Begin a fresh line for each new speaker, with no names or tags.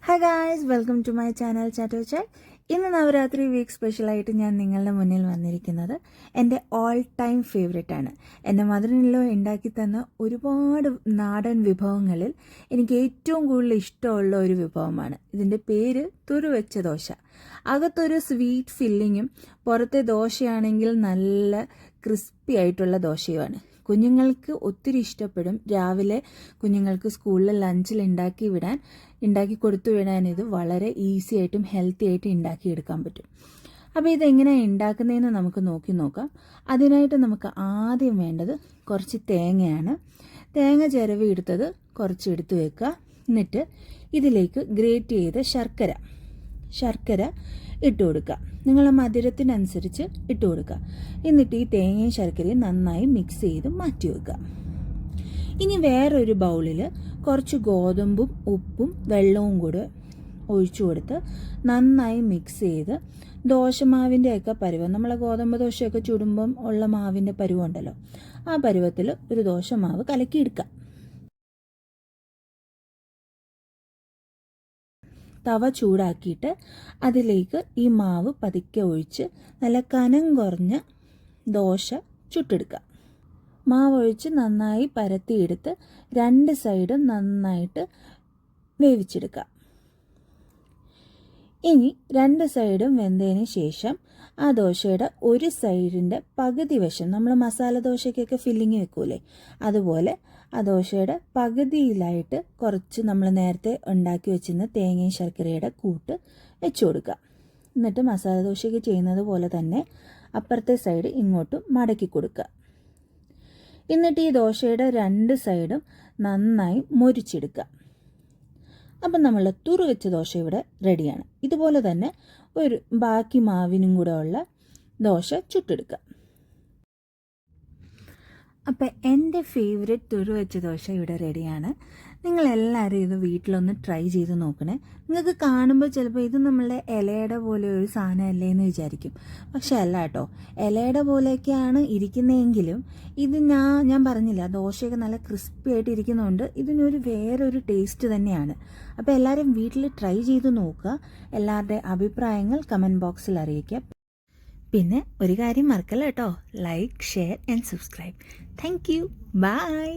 Hi guys, welcome to my channel ചാറ്റോ chat. ഇന്ന് Navaratri week സ്പെഷ്യലായിട്ട് ഞാൻ നിങ്ങളുടെ മുന്നിൽ വന്നിരിക്കുന്നത് എൻ്റെ ഓൾ ടൈം ഫേവറേറ്റ് ആണ്. എൻ്റെ മദറിനിലോ ഉണ്ടാക്കി തന്ന ഒരുപാട് നാടൻ വിഭവങ്ങളിൽ എനിക്ക് ഏറ്റവും കൂടുതൽ ഇഷ്ടമുള്ള ഒരു വിഭവമാണ്. ഇതിൻ്റെ പേര് തുരുവെച്ച ദോശ. അകത്തൊരു സ്വീറ്റ് ഫില്ലിങ്ങും പുറത്തെ ദോശയാണെങ്കിൽ നല്ല ക്രിസ്പി ആയിട്ടുള്ള ദോശയുമാണ്. കുഞ്ഞുങ്ങൾക്ക് ഒത്തിരി ഇഷ്ടപ്പെടും. രാവിലെ കുഞ്ഞുങ്ങൾക്ക് സ്കൂളിൽ ലഞ്ചിൽ ഉണ്ടാക്കി കൊടുത്തു വിടാൻ ഇത് വളരെ ഈസി ആയിട്ടും ഹെൽത്തി ആയിട്ടും ഉണ്ടാക്കിയെടുക്കാൻ പറ്റും. അപ്പോൾ ഇതെങ്ങനെയാണ് ഉണ്ടാക്കുന്നതെന്ന് നമുക്ക് നോക്കാം. അതിനായിട്ട് നമുക്ക് ആദ്യം വേണ്ടത് കുറച്ച് തേങ്ങയാണ്. തേങ്ങ ചിരവി എടുത്തത് കുറച്ച് എടുത്ത് വെക്കുക. എന്നിട്ട് ഇതിലേക്ക് ഗ്രേറ്റ് ചെയ്ത ശർക്കര ഇട്ട് കൊടുക്കുക. നിങ്ങളുടെ മധുരത്തിനനുസരിച്ച് ഇട്ട് കൊടുക്കുക. എന്നിട്ട് ഈ തേങ്ങയും ശർക്കരയും നന്നായി മിക്സ് ചെയ്ത് മാറ്റി വെക്കുക. ഇനി വേറൊരു ബൗളിൽ കുറച്ച് ഗോതമ്പും ഉപ്പും വെള്ളവും കൂടെ ഒഴിച്ചു കൊടുത്ത് നന്നായി മിക്സ് ചെയ്ത് ദോശമാവിൻ്റെയൊക്കെ പരുവം, നമ്മളെ ഗോതമ്പ് ദോശയൊക്കെ ചുടുമ്പം ഉള്ള മാവിൻ്റെ പരുവം ഉണ്ടല്ലോ, ആ പരുവത്തിൽ ഒരു ദോശമാവ് കലക്കിയെടുക്കുക. തവ ചൂടാക്കിയിട്ട് അതിലേക്ക് ഈ മാവ് പതുക്കെ ഒഴിച്ച് നല്ല കനം കുറഞ്ഞ ദോശ ചുട്ടെടുക്കുക. മാവ് ഒഴിച്ച് നന്നായി പരത്തിയെടുത്ത് രണ്ട് സൈഡും നന്നായിട്ട് വേവിച്ചെടുക്കുക. ഇനി രണ്ട് സൈഡും വെന്തതിന് ശേഷം ആ ദോശയുടെ ഒരു സൈഡിൻ്റെ പകുതി വശം, നമ്മൾ മസാല ദോശയ്ക്കൊക്കെ ഫില്ലിങ് വെക്കൂലേ, അതുപോലെ ആ ദോശയുടെ പകുതിയിലായിട്ട് കുറച്ച് നമ്മൾ നേരത്തെ ഉണ്ടാക്കി വെച്ചിരുന്ന തേങ്ങയും ശർക്കരയുടെ കൂട്ട് വെച്ച് കൊടുക്കുക. എന്നിട്ട് മസാല ദോശയ്ക്ക് ചെയ്യുന്നത് പോലെ തന്നെ അപ്പുറത്തെ സൈഡ് ഇങ്ങോട്ടും മടക്കി കൊടുക്കുക. എന്നിട്ട് ഈ ദോശയുടെ രണ്ട് സൈഡും നന്നായി മൊരിച്ചെടുക്കുക. അപ്പം നമ്മൾ തുറുവെച്ച ദോശ ഇവിടെ റെഡിയാണ്. ഇതുപോലെ തന്നെ ഒരു ബാക്കി മാവിനും കൂടെ ഉള്ള ദോശ ചുട്ടെടുക്കുക. അപ്പം എൻ്റെ ഫേവറേറ്റ് തുരുവെച്ച ദോശ ഇവിടെ റെഡിയാണ്. നിങ്ങളെല്ലാവരും ഇത് വീട്ടിലൊന്ന് ട്രൈ ചെയ്ത് നോക്കണേ. നിങ്ങൾക്ക് കാണുമ്പോൾ ചിലപ്പോൾ ഇത് നമ്മളുടെ ഇലയുടെ പോലെ ഒരു സാധനമല്ലേ എന്ന് വിചാരിക്കും. പക്ഷെ അല്ല കേട്ടോ, ഇലയുടെ പോലെയൊക്കെയാണ് ഇരിക്കുന്നതെങ്കിലും ഇത് ഞാൻ പറഞ്ഞില്ല, ദോശയൊക്കെ നല്ല ക്രിസ്പി ആയിട്ട് ഇരിക്കുന്നതുകൊണ്ട് ഇതിനൊരു വേറൊരു ടേസ്റ്റ് തന്നെയാണ്. അപ്പോൾ എല്ലാവരും വീട്ടിൽ ട്രൈ ചെയ്ത് നോക്കുക. എല്ലാവരുടെ അഭിപ്രായങ്ങൾ കമൻറ്റ് ബോക്സിൽ അറിയിക്കുക. പിന്നെ ഒരു കാര്യം മറക്കല്ല കേട്ടോ, like, share and subscribe. Thank you. By.